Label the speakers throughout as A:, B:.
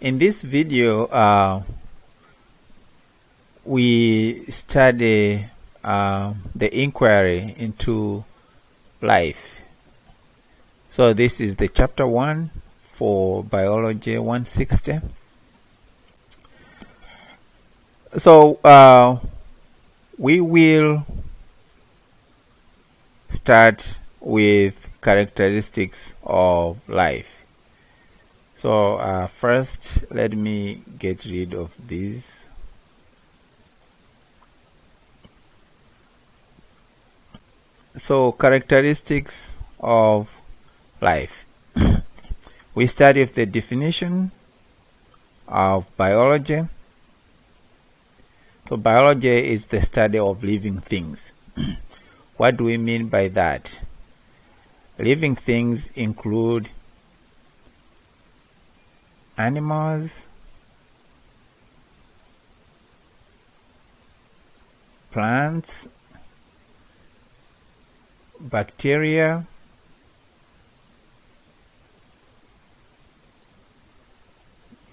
A: In this video, we study the inquiry into life. So this is the chapter 1 for Biology 160. So we will start with characteristics of life. So first, let me get rid of these. So characteristics of life. We study the definition of biology. So biology is the study of living things. What do we mean by that? Living things include animals, plants, bacteria,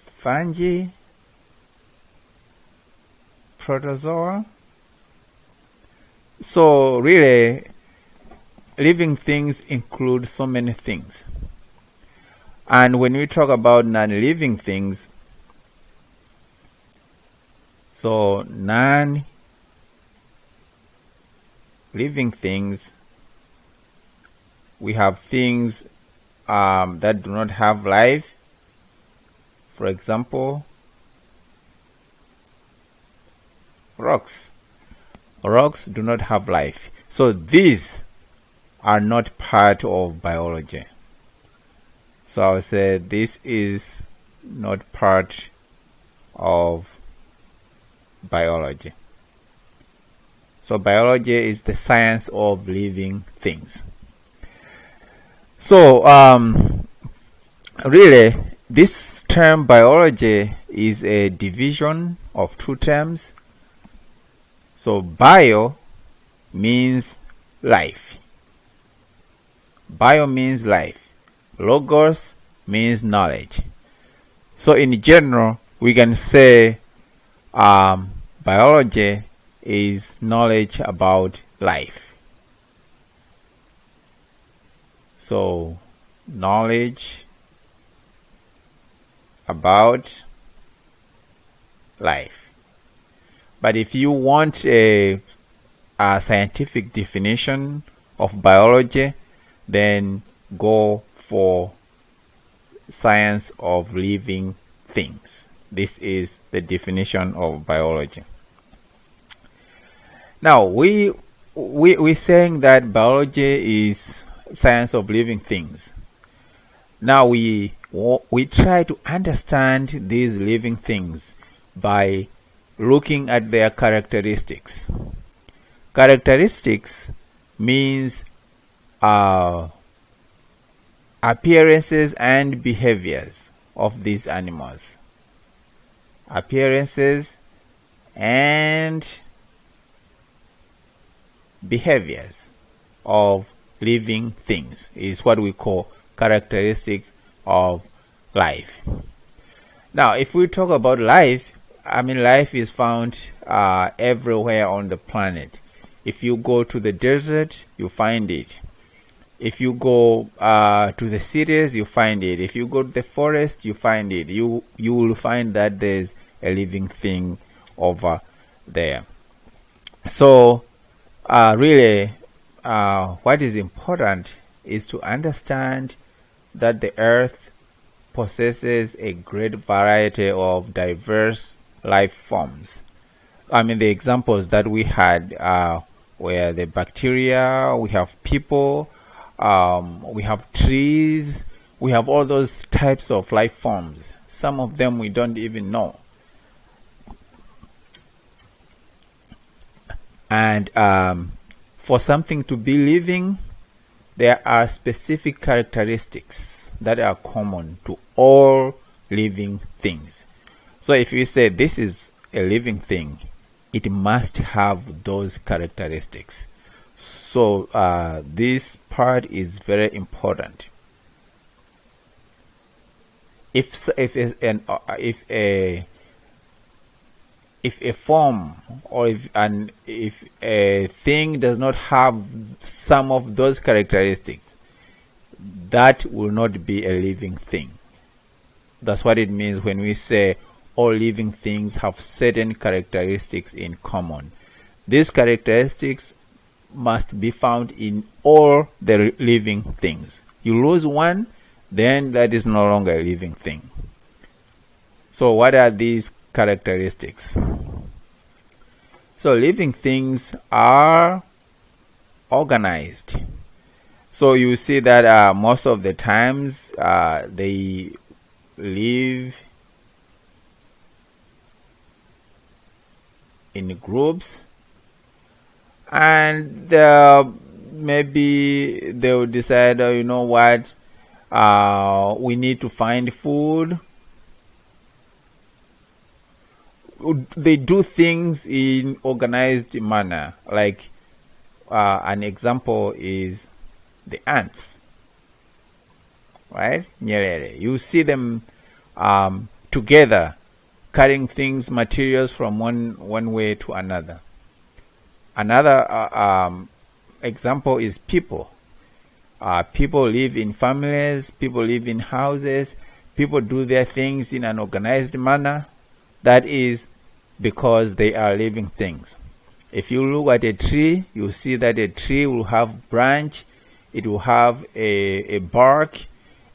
A: fungi, protozoa. So really, living things include so many things. And when we talk about non-living things, so non-living things, we have things that do not have life. For example, rocks. Rocks do not have life. So these are not part of biology. So I would say this is not part of biology. So biology is the science of living things. So really, this term biology is a division of two terms. So bio means life. Bio means life. Logos means knowledge. So in general, we can say biology is knowledge about life. So knowledge about life. But if you want a scientific definition of biology, then go for science of living things. This is the definition of biology. Now we're saying that biology is science of living things. Now we try to understand these living things by looking at their characteristics. Characteristics means appearances and behaviors of these animals. Appearances and behaviors of living things is what we call characteristics of life. Now, if we talk about life, life is found everywhere on the planet. If you go to the desert, you find it. If you go to the cities, you find it. If you go to the forest, you find it. You will find that there's a living thing over there. So really, what is important is to understand that the earth possesses a great variety of diverse life forms. The examples that we had were the bacteria, we have people, we have trees, we have all those types of life forms. Some of them we don't even know. And for something to be living, there are specific characteristics that are common to all living things. So if you say this is a living thing, it must have those characteristics. So this part is very important. if a form or if a thing does not have some of those characteristics, that will not be a living thing. That's what it means when we say all living things have certain characteristics in common. These characteristics must be found in all the living things. You lose one, then that is no longer a living thing. So what are these characteristics? So living things are organized. So you see that most of the times they live in groups, and maybe they will decide, you know what, we need to find food. They do things in organized manner. Like an example is the ants, right? You see them together carrying things, materials from one way to another. Another example is people. People live in families, people live in houses, people do their things in an organized manner. That is because they are living things. If you look at a tree, you see that a tree will have branch, it will have a bark,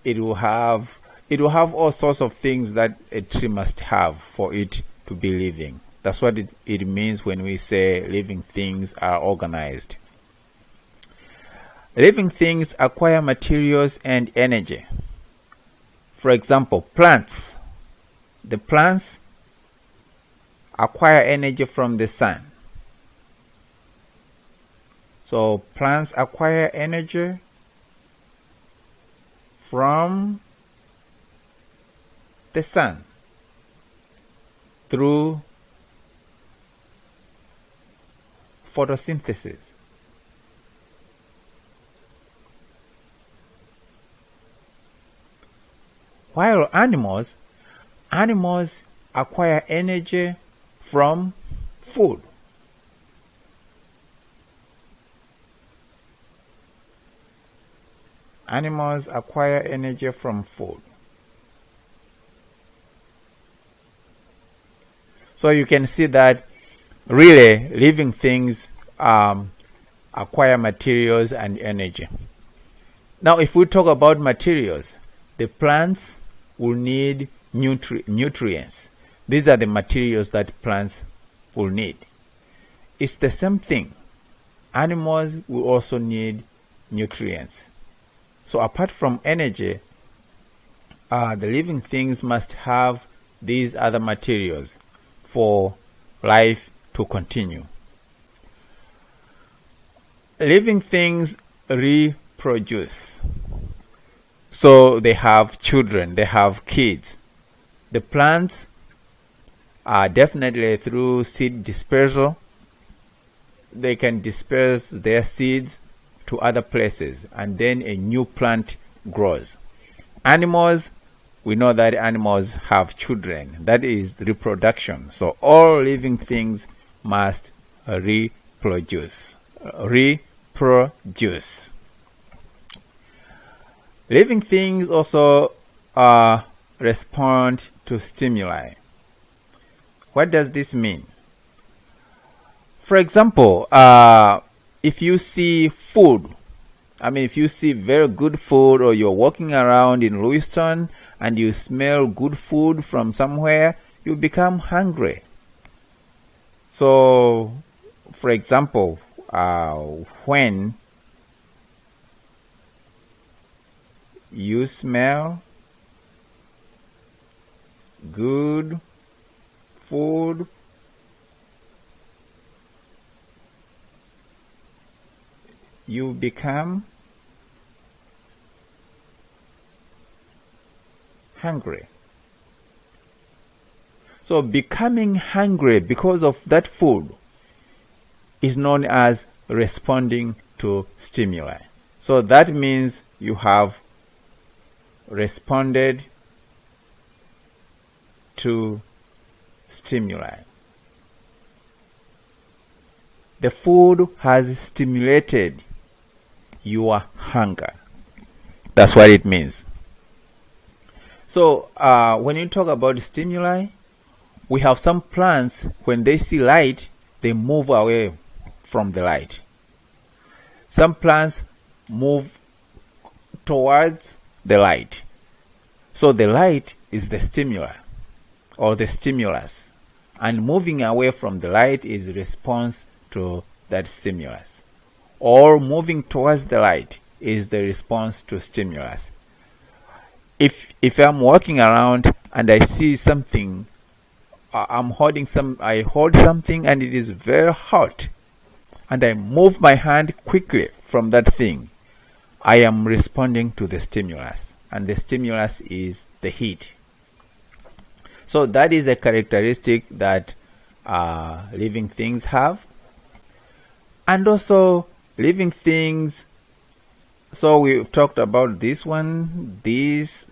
A: it will have all sorts of things that a tree must have for it to be living. That's what it means when we say living things are organized. Living things acquire materials and energy. For example, plants. The plants acquire energy from the sun. So plants acquire energy from the sun through photosynthesis. While animals acquire energy from food. Animals acquire energy from food. So you can see that really living things acquire materials and energy. Now if we talk about materials, the plants will need nutrients. These are the materials that plants will need. It's the same thing. Animals will also need nutrients. So apart from energy, the living things must have these other materials for life to continue. Living things reproduce. So they have children, they have kids. The plants are definitely through seed dispersal. They can disperse their seeds to other places, and then a new plant grows. Animals, we know that animals have children. That is reproduction. So all living things must reproduce. Living things also respond to stimuli. What does this mean? For example, if you see food, if you see very good food, or you're walking around in Lewiston and you smell good food from somewhere, you become hungry. So, for example, when you smell good food, you become hungry. So becoming hungry because of that food is known as responding to stimuli. So that means you have responded to stimuli. The food has stimulated your hunger. That's what it means. So when you talk about stimuli, we have some plants, when they see light, they move away from the light. Some plants move towards the light. So the light is the stimuli or the stimulus, and moving away from the light is response to that stimulus, or moving towards the light is the response to stimulus. If I'm walking around and I see something, I hold something and it is very hot, and I move my hand quickly from that thing, I am responding to the stimulus, and the stimulus is the heat. So that is a characteristic that living things have. And also living things, so we've talked about this one, this,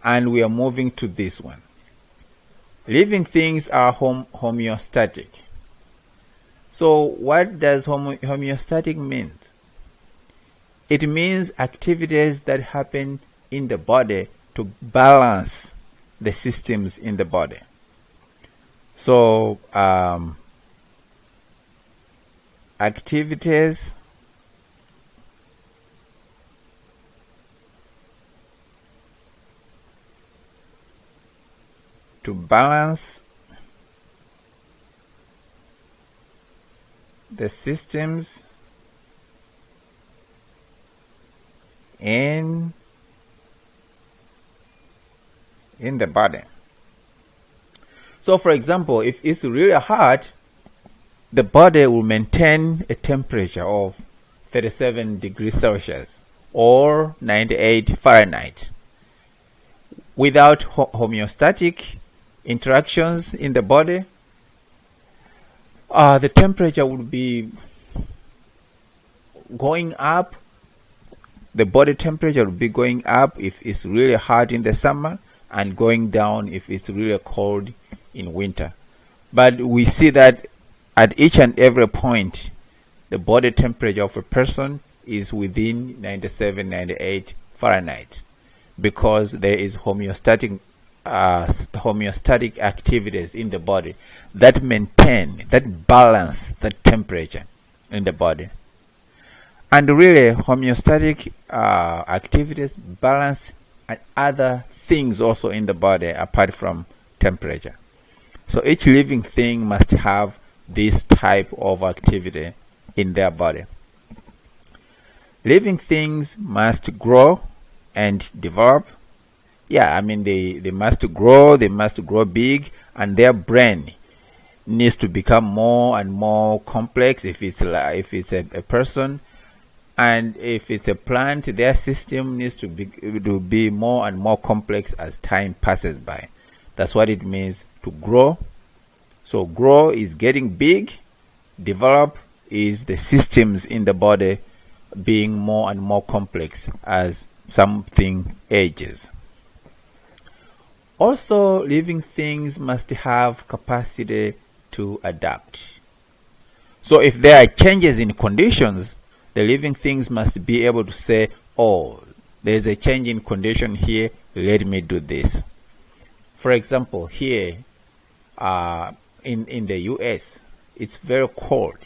A: and we are moving to this one. Living things are homeostatic. So what does homeostatic mean? It means activities that happen in the body to balance the systems in the body. So activities to balance the systems in the body. So for example, if it's really hot, the body will maintain a temperature of 37 degrees Celsius or 98 Fahrenheit. Without homeostatic interactions in the body, the temperature would be going up. The body temperature will be going up if it's really hot in the summer, and going down if it's really cold in winter. But we see that at each and every point, the body temperature of a person is within 97, 98 Fahrenheit, because there is homeostatic activities in the body that maintain, that balance the temperature in the body. And really, homeostatic activities balance other things also in the body apart from temperature. So each living thing must have this type of activity in their body. Living things must grow and develop. Yeah, I mean they must grow big, and their brain needs to become more and more complex if it's a person. And if it's a plant, their system needs to be more and more complex as time passes by. That's what it means to grow. So grow is getting big. Develop is the systems in the body being more and more complex as something ages. Also, living things must have capacity to adapt. So if there are changes in conditions, the living things must be able to say, oh, there's a change in condition here, let me do this. For example, here in the US, it's very cold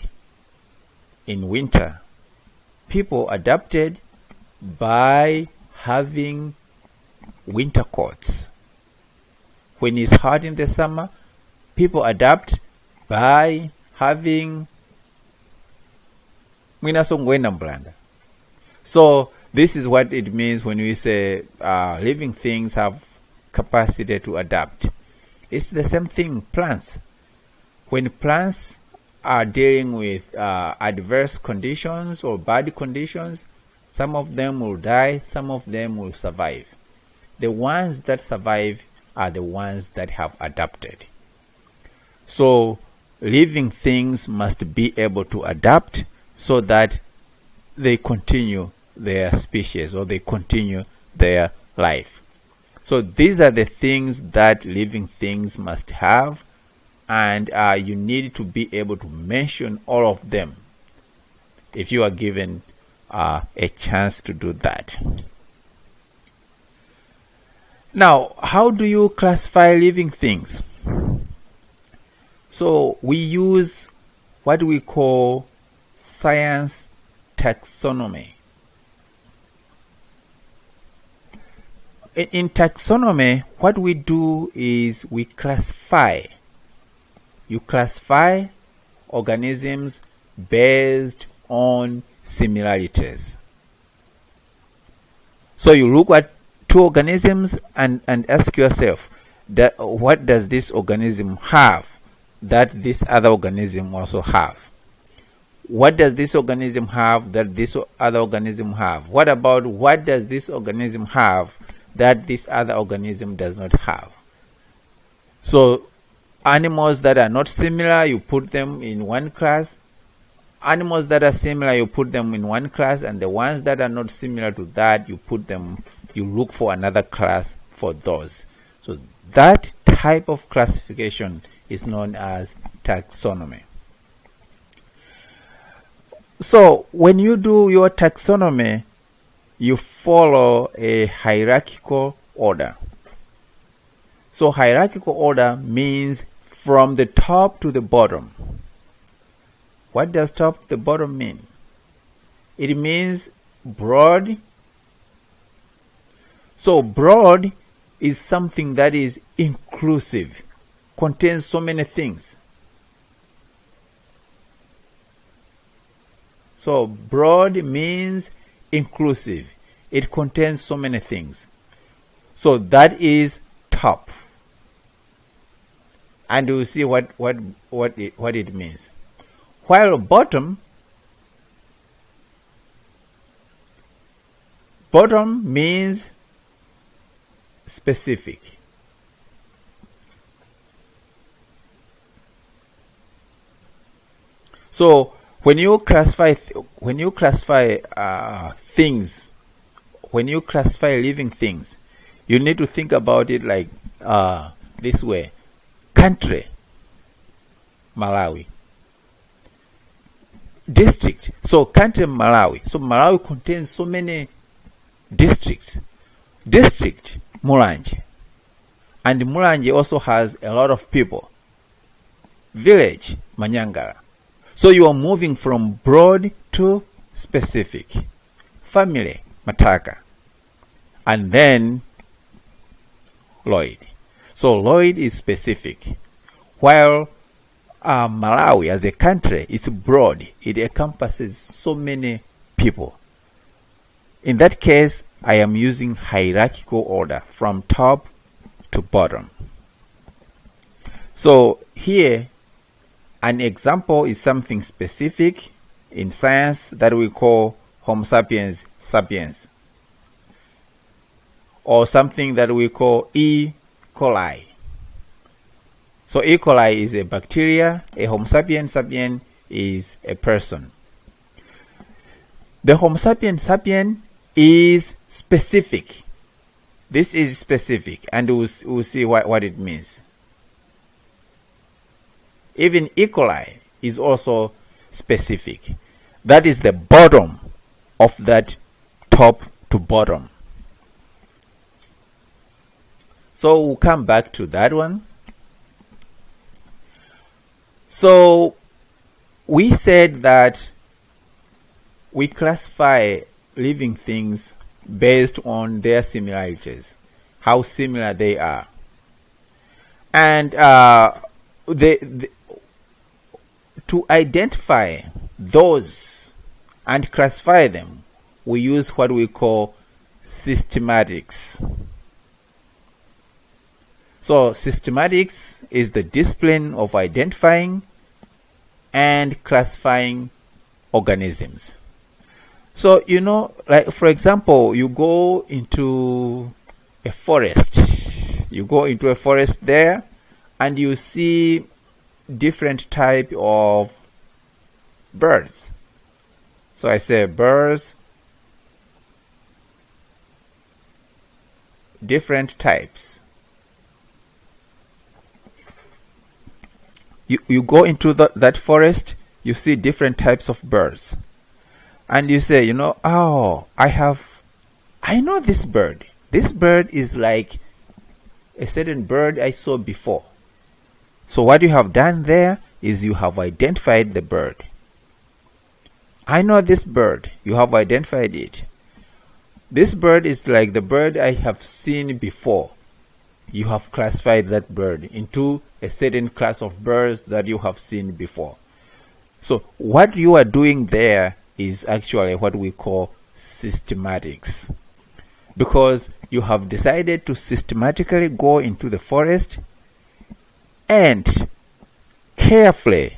A: in winter. People adapted by having winter coats. When it's hot in the summer, people adapt by having So this is what it means when we say living things have capacity to adapt. It's the same thing, plants. When plants are dealing with adverse conditions or bad conditions, some of them will die, some of them will survive. The ones that survive are the ones that have adapted. So living things must be able to adapt so that they continue their species or they continue their life. So these are the things that living things must have, and you need to be able to mention all of them if you are given a chance to do that. Now, how do you classify living things? So we use what we call science taxonomy. In taxonomy, what we do is we classify. You classify organisms based on similarities. So you look at two organisms and ask yourself, that what does this organism have that this other organism also have? What does this organism have that this other organism have? What about what does this organism have that this other organism does not have? So animals that are not similar, you put them in one class. Animals that are similar, you put them in one class, and the ones that are not similar to that, you look for another class for those. So that type of classification is known as taxonomy. So when you do your taxonomy, you follow a hierarchical order. So hierarchical order means from the top to the bottom. What does top to the bottom mean? It means broad. So broad is something that is inclusive, contains so many things. So broad means inclusive. It contains so many things. So that is top. And we'll see what it means. While bottom means specific. So when you classify things, when you classify living things, you need to think about it like this way. Country, Malawi. District, so country, Malawi. So Malawi contains so many districts. District, Mulanje. And Mulanje also has a lot of people. Village, Manyangara. So you are moving from broad to specific. Family, Mataka. And then Lloyd. So Lloyd is specific. While Malawi as a country, it's broad. It encompasses so many people. In that case, I am using hierarchical order from top to bottom. So here, an example is something specific in science that we call Homo sapiens sapiens, or something that we call E. coli. So E. coli is a bacteria, a Homo sapiens sapien is a person. The Homo sapiens sapien is specific. This is specific, and we'll see what it means. Even E. coli is also specific. That is the bottom of that top to bottom. So we'll come back to that one. So we said that we classify living things based on their similarities, how similar they are. And to identify those and classify them, we use what we call systematics. So systematics is the discipline of identifying and classifying organisms. So, like for example, you go into a forest. You go into a forest there and you see different type of birds. So I say birds. different types. You go into that forest, you see different types of birds. And you say, oh, I know this bird. This bird is like a certain bird I saw before. So what you have done there is you have identified the bird. I know this bird. You have identified it. This bird is like the bird I have seen before. You have classified that bird into a certain class of birds that you have seen before. So what you are doing there is actually what we call systematics, because you have decided to systematically go into the forest and carefully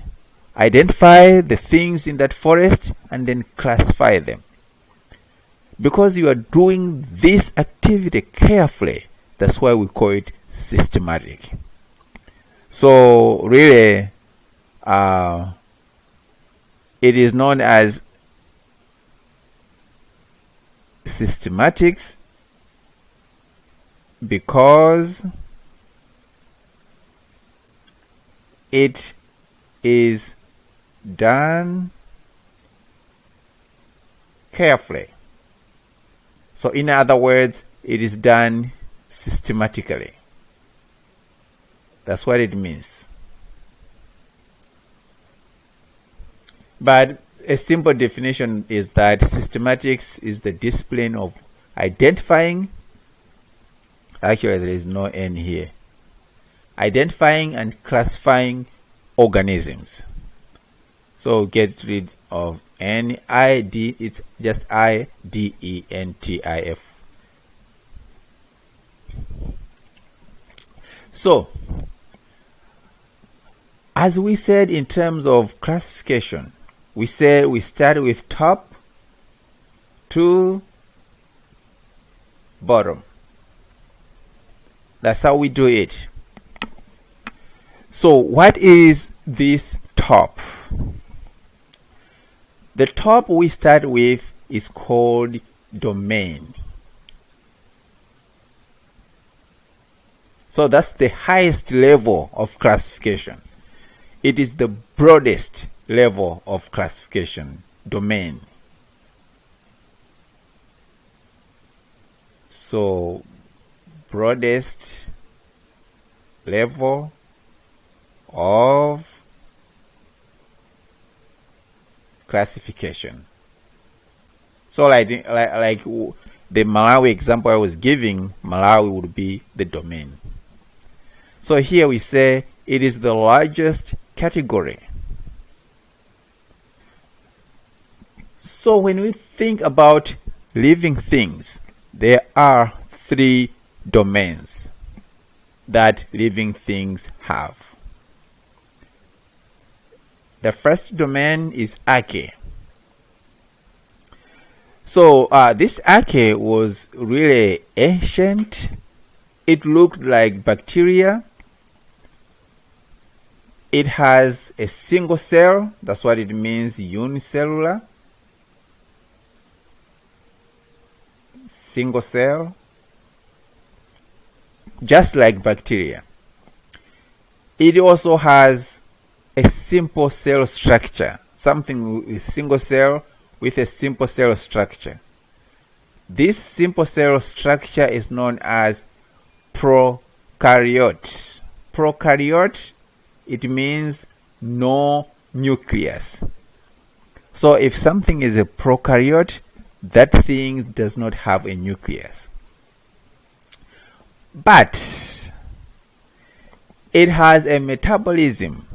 A: identify the things in that forest and then classify them. Because you are doing this activity carefully, that's why we call it systematic. So really, it is known as systematics because it is done carefully. So in other words, it is done systematically. That's what it means. But a simple definition is that systematics is the discipline of identifying, actually there is no N here, identifying and classifying organisms. So get rid of N-I-D, it's just I-D-E-N-T-I-F. So, as we said in terms of classification, we said we start with top to bottom. That's how we do it. So what is this top? The top we start with is called domain. So that's the highest level of classification. It is the broadest level of classification, domain. So broadest level of classification. So like the Malawi example I was giving, Malawi would be the domain. So here we say it is the largest category. So when we think about living things, there are 3 domains that living things have. The first domain is archaea. So this archaea was really ancient. It looked like bacteria. It has a single cell. That's what it means, unicellular. Single cell. Just like bacteria. It also has a simple cell structure. Something with single cell with a simple cell structure. This simple cell structure is known as prokaryote. Prokaryote, it means no nucleus. So if something is a prokaryote, that thing does not have a nucleus. But it has a metabolism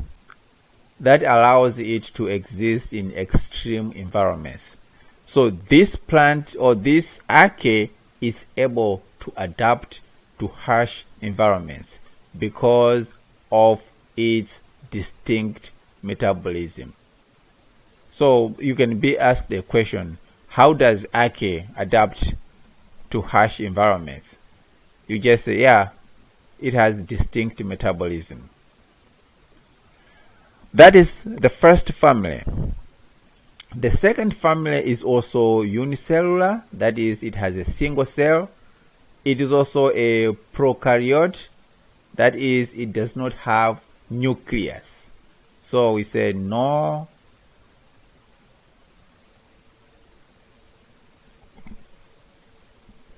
A: that allows it to exist in extreme environments. So this plant or this archaea is able to adapt to harsh environments because of its distinct metabolism. So you can be asked the question, how does archaea adapt to harsh environments? You just say, yeah, it has distinct metabolism. That is the first family. The second family is also unicellular. That is, it has a single cell. it is also a prokaryote. That is, it does not have nucleus. So we say no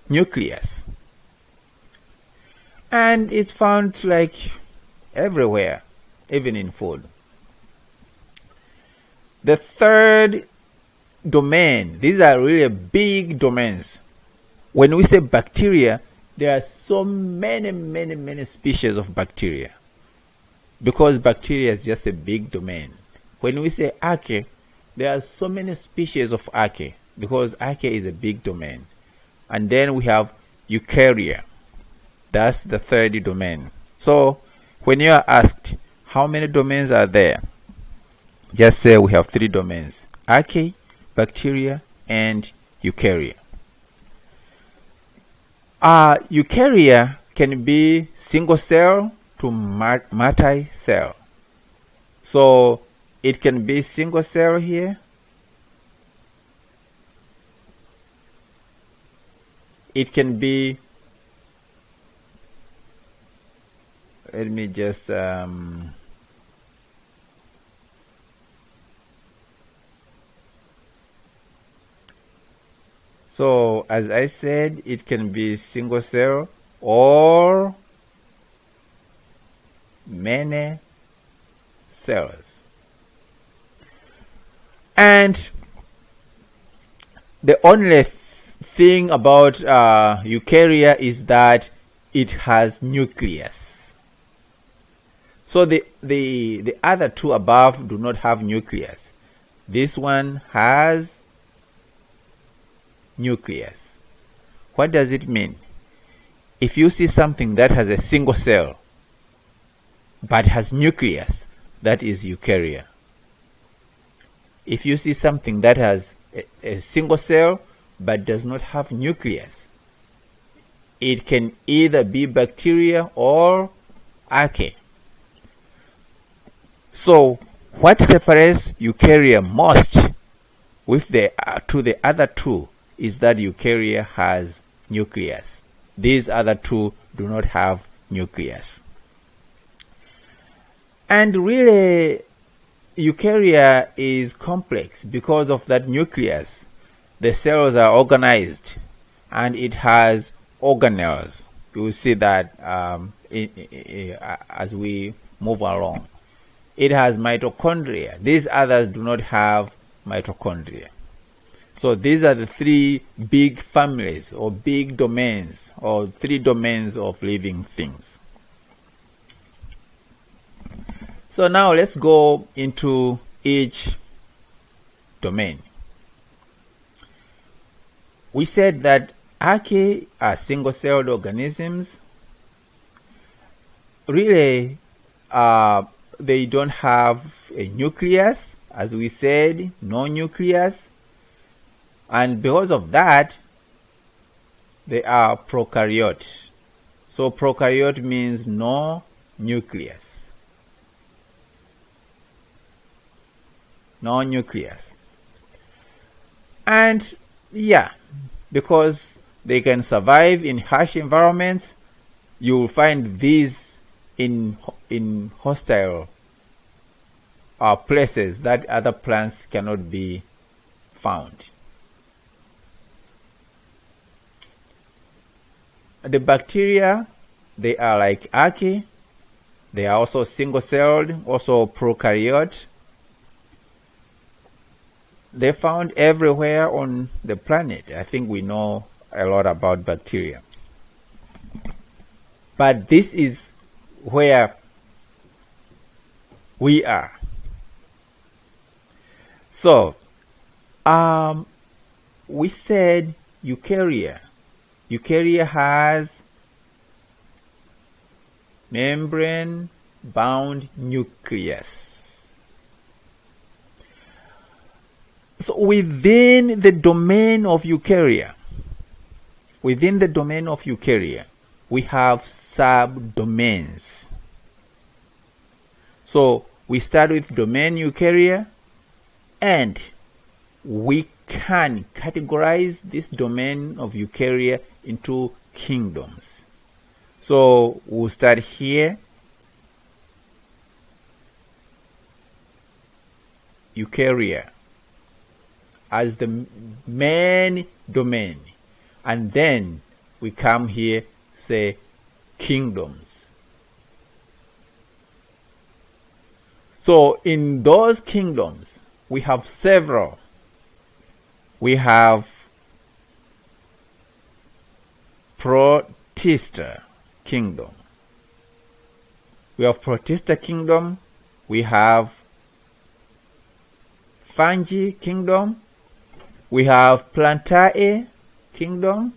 A: nucleus. And it's found like everywhere, even in food. The third domain, these are really big domains. When we say bacteria, there are so many species of bacteria, because bacteria is just a big domain. When we say archaea, there are so many species of archaea, because archaea is a big domain. And then we have eukarya. That's the third domain. So when you are asked how many domains are there, just say we have 3 domains: archaea, bacteria, and eukarya. Eukarya can be single cell to multi-cell. So it can be single cell here. It can be, let me just so as I said, it can be single cell or many cells. And the only thing about eukarya is that it has nucleus. So the other 2 above do not have nucleus. This one has nucleus. What does it mean? If you see something that has a single cell but has nucleus, that is eukarya. If you see something that has a single cell but does not have nucleus, it can either be bacteria or archaea. So what separates eukarya most with the other 2 is that eukarya has nucleus. These other 2 do not have nucleus. And really, eukarya is complex because of that nucleus. The cells are organized and it has organelles. You will see that as we move along. It has mitochondria. These others do not have mitochondria. So these are the 3 big families or big domains, or 3 domains of living things. So now let's go into each domain. We said that archaea are single-celled organisms. Really, they don't have a nucleus, as we said, no nucleus. And because of that, they are prokaryote. So prokaryote means no nucleus. No nucleus. And yeah, because they can survive in harsh environments, you will find these in hostile places that other plants cannot be found. The bacteria, they are like archaea. They are also single-celled, also prokaryote. They're found everywhere on the planet. I think we know a lot about bacteria. But this is where we are. So, we said eukarya. Eukarya has membrane-bound nucleus. So within the domain of eukarya, we have subdomains. So we start with domain eukarya, and we can categorize this domain of eukarya into kingdoms. So we'll start here. Eukarya as the main domain, and then we come here, say kingdoms. So in those kingdoms we have several. We have Protista kingdom. We have Protista kingdom. We have Fungi kingdom. We have Plantae kingdom.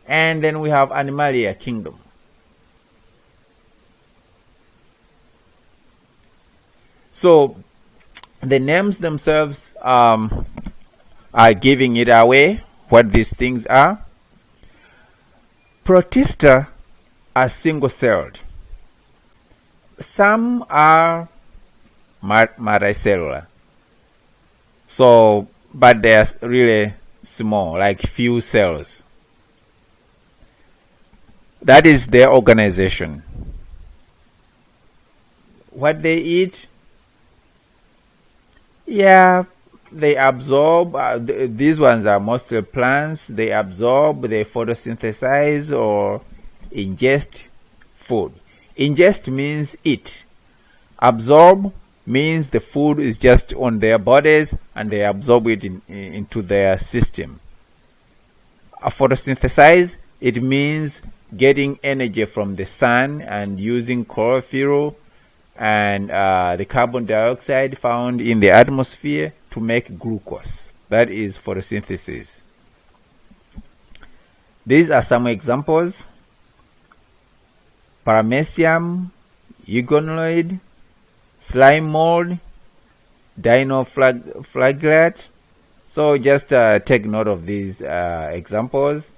A: And then we have Animalia kingdom. So the names themselves are giving it away what these things are. Protista are single-celled. Some are multicellular. So, but they are really small, like few cells. That is their organization. What they eat? Yeah, they absorb. These ones are mostly plants. They absorb, they photosynthesize or ingest food. Ingest means eat. Absorb means the food is just on their bodies and they absorb it into their system. Photosynthesize, it means getting energy from the sun and using chlorophyll and the carbon dioxide found in the atmosphere to make glucose. That is photosynthesis. These are some examples: Paramecium, eugonoid, slime mold, dinoflagellate. So just take note of these examples.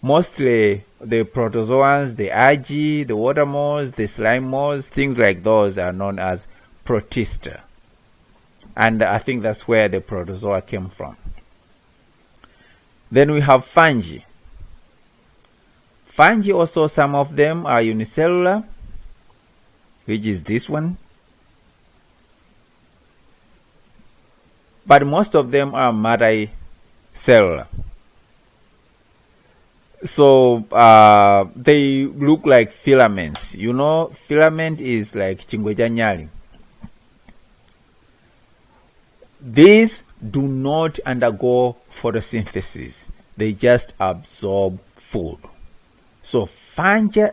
A: Mostly the protozoans, the algae, the water moths, the slime moths, things like those are known as Protista. And I think that's where the protozoa came from. Then we have fungi. Fungi also, some of them are unicellular, which is this one. But most of them are multicellular. So they look like filaments. You know, filament is like chingweja nyali. These do not undergo photosynthesis. They just absorb food. So fungi,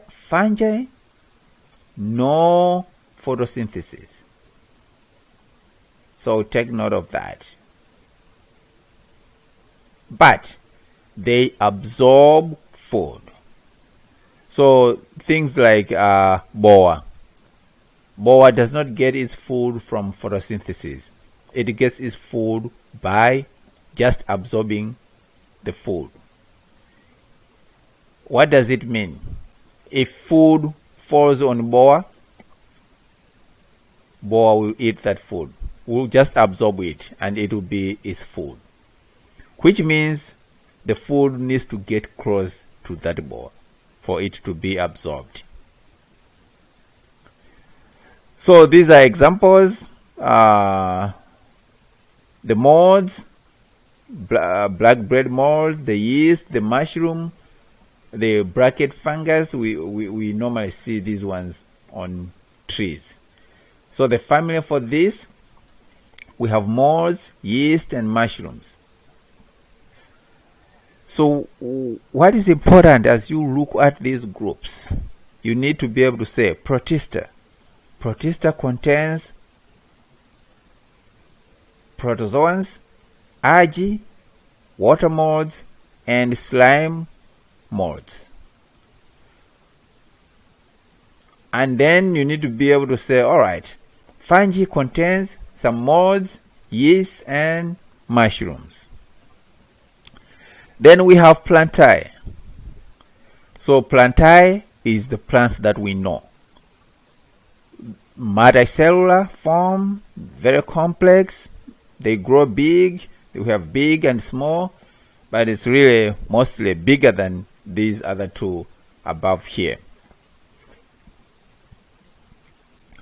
A: no photosynthesis. So take note of that. But they absorb food. So things like boa. Boa does not get its food from photosynthesis. It gets its food by just absorbing the food. What does it mean? If food falls on boa, boa will eat that food. Will just absorb it and it will be its food. Which means the food needs to get close to that boa for it to be absorbed. So these are examples. The molds, black bread mold, the yeast, the mushroom, the bracket fungus. We normally see these ones on trees. So the family for this, we have molds, yeast, and mushrooms. So what is important as you look at these groups? You need to be able to say Protista. Protista contains protozoans, algae, water molds, and slime molds. And then you need to be able to say, all right, fungi contains some molds, yeast, and mushrooms. Then we have plantae. So plantae is the plants that we know. Multicellular form, very complex, They grow big. We have big and small, but it's really mostly bigger than these other two above here.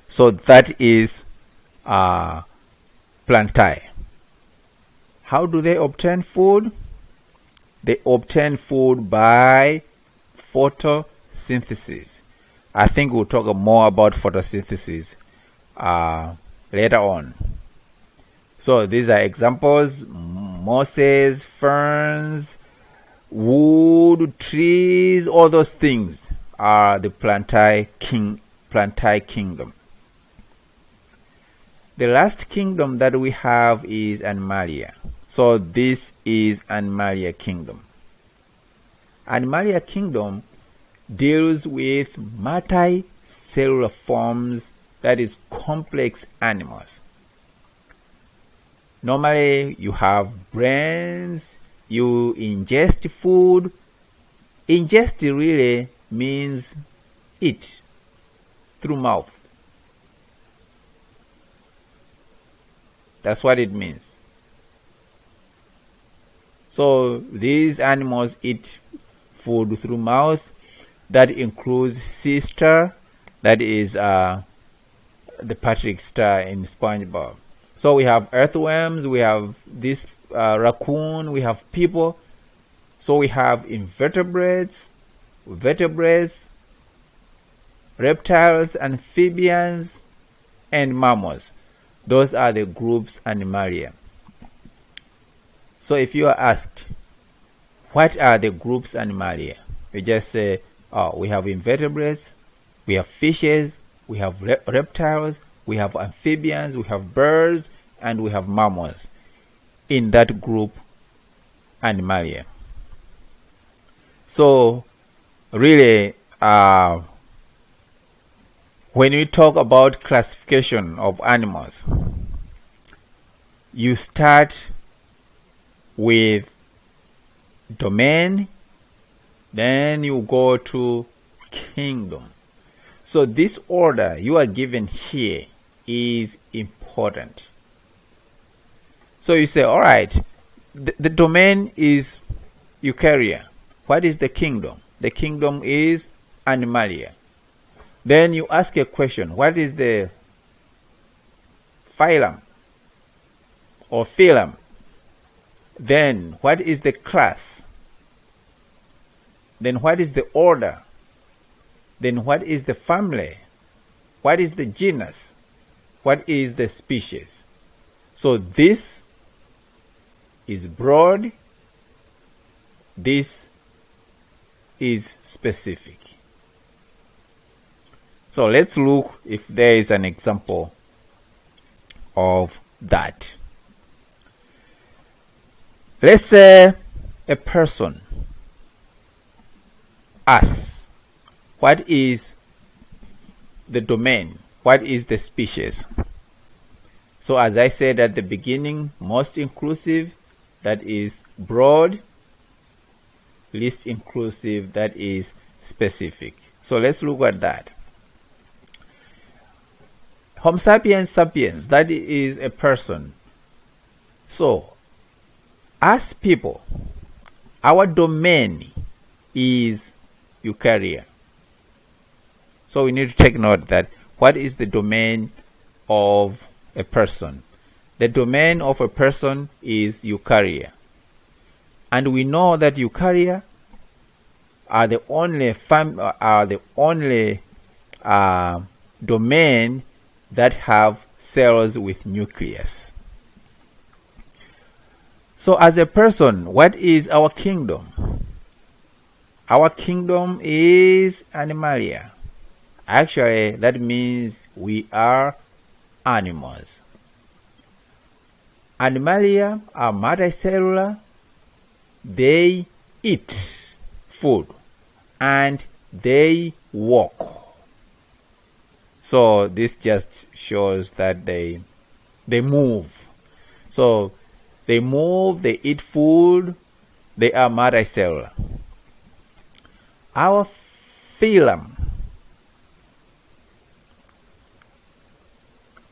A: So that is plantae. How do they obtain food? They obtain food by photosynthesis. I think we'll talk more about photosynthesis later on. So these are examples: mosses, ferns, wood, trees, all those things are the plantae kingdom. The last kingdom that we have is Animalia. So this is Animalia kingdom. Animalia kingdom deals with multicellular forms, that is complex animals. Normally you have brains, you ingest food. Ingest really means eat through mouth. That's what it means. So these animals eat food through mouth. That includes sea star, that is the Patrick Star in SpongeBob. So we have earthworms, we have this raccoon, we have people. So we have invertebrates, vertebrates, reptiles, amphibians, and mammals. Those are the groups Animalia. So if you are asked, what are the groups Animalia? You just say, oh, we have invertebrates, we have fishes, we have reptiles, we have amphibians, we have birds, and we have mammals in that group Animalia. So really, when we talk about classification of animals, you start with domain, then you go to kingdom. So this order you are given here is important. So you say, all right, the domain is Eukarya. What is the kingdom? The kingdom is Animalia. Then you ask a question, what is the phylum or phylum? Then what is the class? Then what is the order? Then what is the family? What is the genus? What is the species? So this is broad, this is specific. So let's look if there is an example of that. Let's say a person asks, what is the domain? What is the species? So as I said at the beginning, most inclusive, that is broad, least inclusive, that is specific. So let's look at that. Homo sapiens sapiens, that is a person. So, as people, our domain is Eukarya. So we need to take note that what is the domain of a person? The domain of a person is Eukarya. And we know that Eukarya are the only domain that have cells with nucleus. So as a person, what is our kingdom? Our kingdom is Animalia. Actually, that means we are animals. Animalia are multicellular. They eat food and they walk. So this just shows that they move. So they move, they eat food, they are multicellular. Our phylum,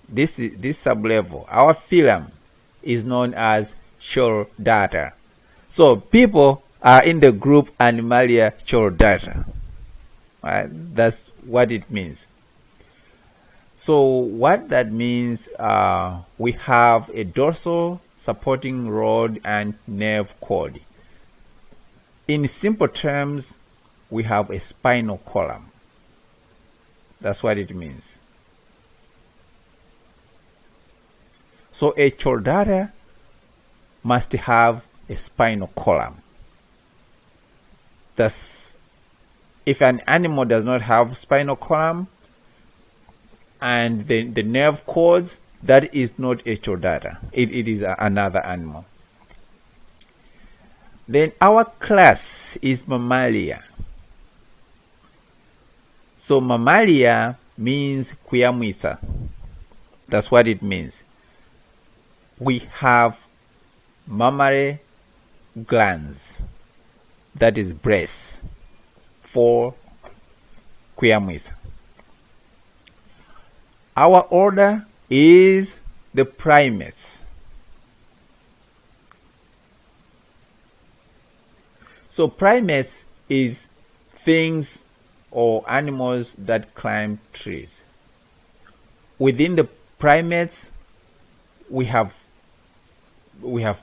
A: this sublevel, our phylum is known as chordata. So people are in the group Animalia chordata. Right? That's what it means. So what that means, we have a dorsal supporting rod and nerve cord. In simple terms, we have a spinal column. That's what it means. So a chordata must have a spinal column. Thus, if an animal does not have spinal column and the nerve cords, that is not a chordata. It is another animal. Then our class is Mammalia. So Mammalia means kuyamwitsa. That's what it means. We have mammary glands, that is breasts, for kuyamwitsa. Our order is the primates. So primates is things or animals that climb trees. Within the primates, we have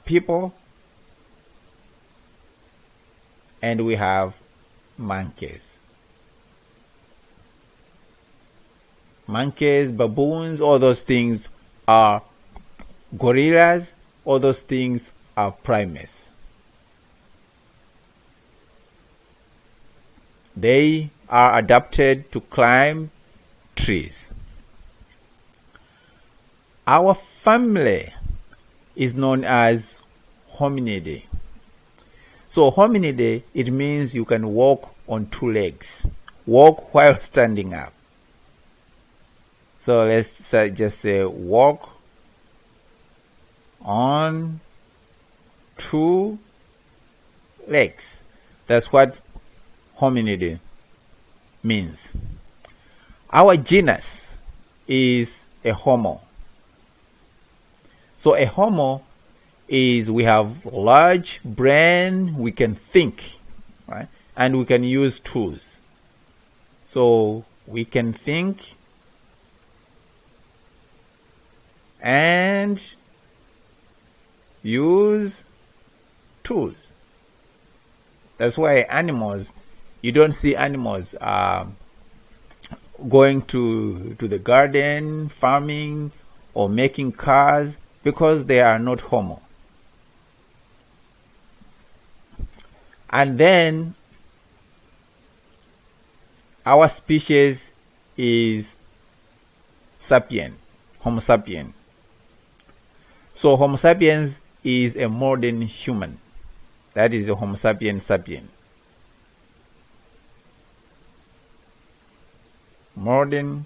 A: people and we have monkeys. Monkeys, baboons, all those things are gorillas, all those things are primates. They are adapted to climb trees. Our family is known as Hominidae. So Hominidae, it means you can walk on two legs. Walk while standing up. So let's just say walk on two legs. That's what Hominidae means. Our genus is a Homo. So a Homo is we have large brain, we can think, right? And we can use tools. So we can think and use tools. That's why animals, you don't see animals going to the garden, farming, or making cars, because they are not Homo. And then our species is sapien, Homo sapien. So Homo sapiens is a modern human. That is a Homo sapien sapien. Modern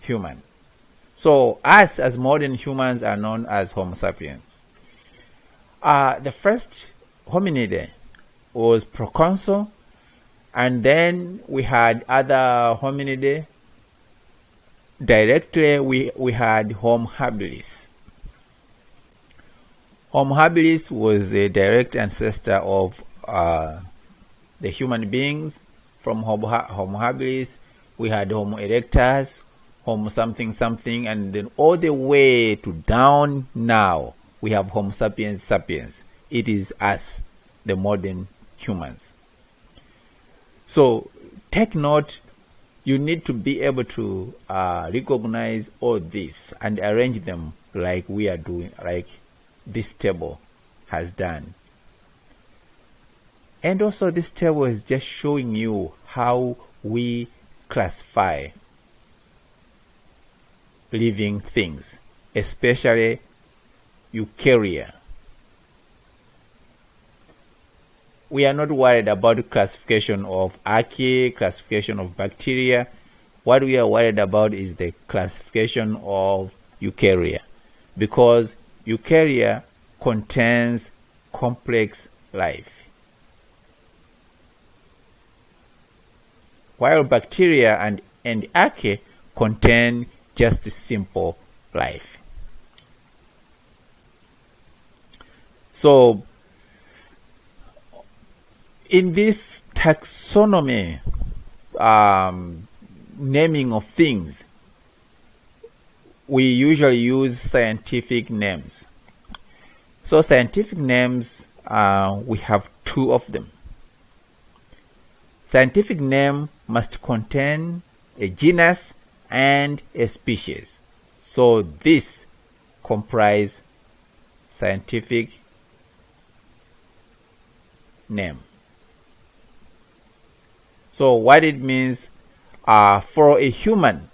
A: human. So us as modern humans are known as Homo sapiens. The first hominid was Proconsul, and then we had other hominidae. Directly we had Homo habilis. Homo habilis was a direct ancestor of the human beings. From Homo habilis we had Homo erectus, Homo something something, and then all the way to down now we have Homo sapiens sapiens. It is us, the modern humans. So take note, you need to be able to recognize all this and arrange them like we are doing, like this table has done. And also this table is just showing you how we classify living things, especially eukarya. We are not worried about classification of archaea, classification of bacteria. What we are worried about is the classification of eukarya, because eukarya contains complex life, while bacteria and archaea contain just simple life. So in this taxonomy, naming of things, we usually use scientific names. So scientific names, we have two of them. Scientific name must contain a genus and a species. So this comprise scientific name. So what it means, for a human,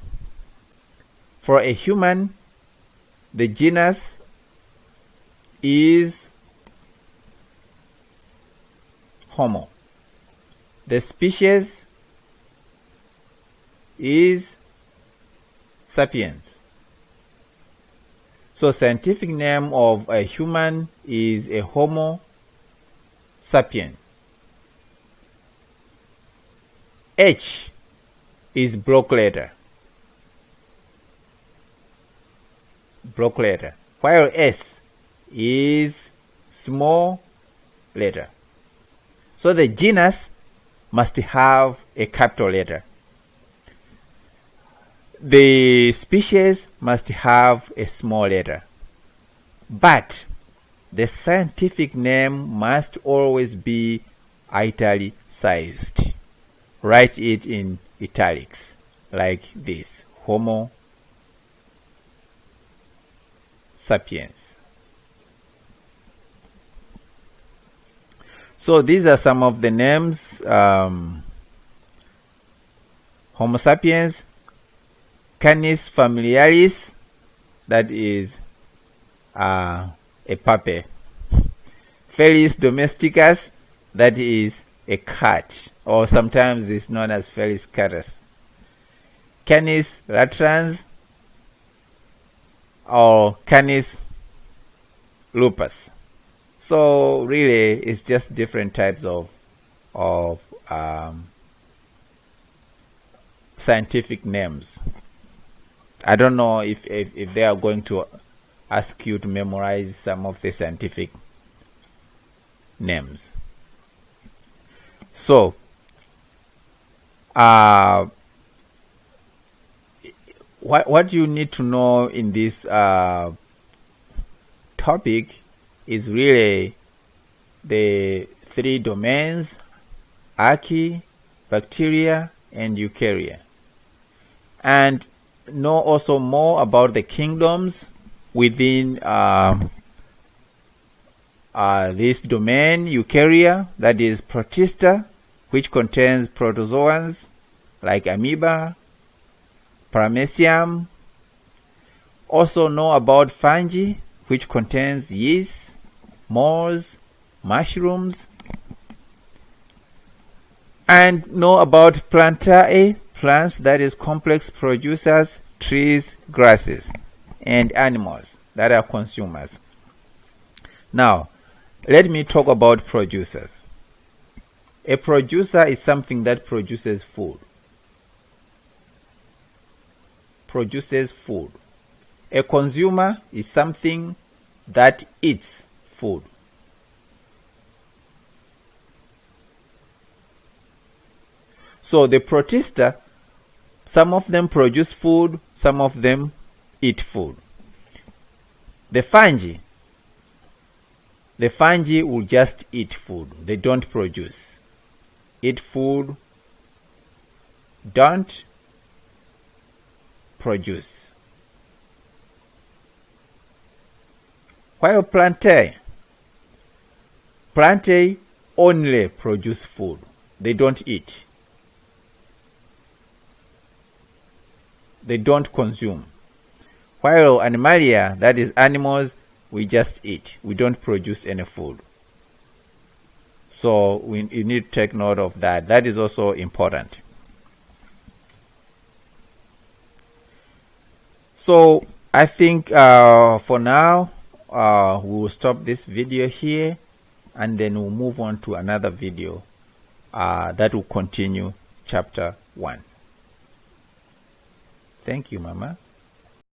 A: the genus is Homo. The species is Sapiens. So scientific name of a human is a Homo sapien. H is block letter, while S is small letter. So the genus must have a capital letter. The species must have a small letter. But the scientific name must always be italicized. Write it in italics, like this: Homo sapiens. So these are some of the names: Homo sapiens, Canis familiaris, that is a puppy; Felis domesticus, that is a cat, or sometimes it's known as Felis catus; Canis latrans, or Canis lupus. So really, it's just different types of scientific names. I don't know if they are going to ask you to memorize some of the scientific names. So what you need to know in this topic is really the three domains: archaea, bacteria, and eukarya. And know also more about the kingdoms within this domain: eukarya, that is Protista, which contains protozoans like amoeba, paramecium. Also know about fungi, which contains yeast, molds, mushrooms. And know about plantae, plants, that is complex producers, trees, grasses, and animals that are consumers. Now, let me talk about producers. A producer is something that produces food. A consumer is something that eats food. So the Protista, some of them produce food, some of them eat food. The fungi will just eat food. They don't produce. Eat food, don't produce. While plantae only produce food. They don't eat. They don't consume. While animalia, that is animals, we just eat. We don't produce any food. So you need to take note of that. That is also important. So I think for now, we will stop this video here, and then we'll move on to another video that will continue chapter 1. Thank you, Mama.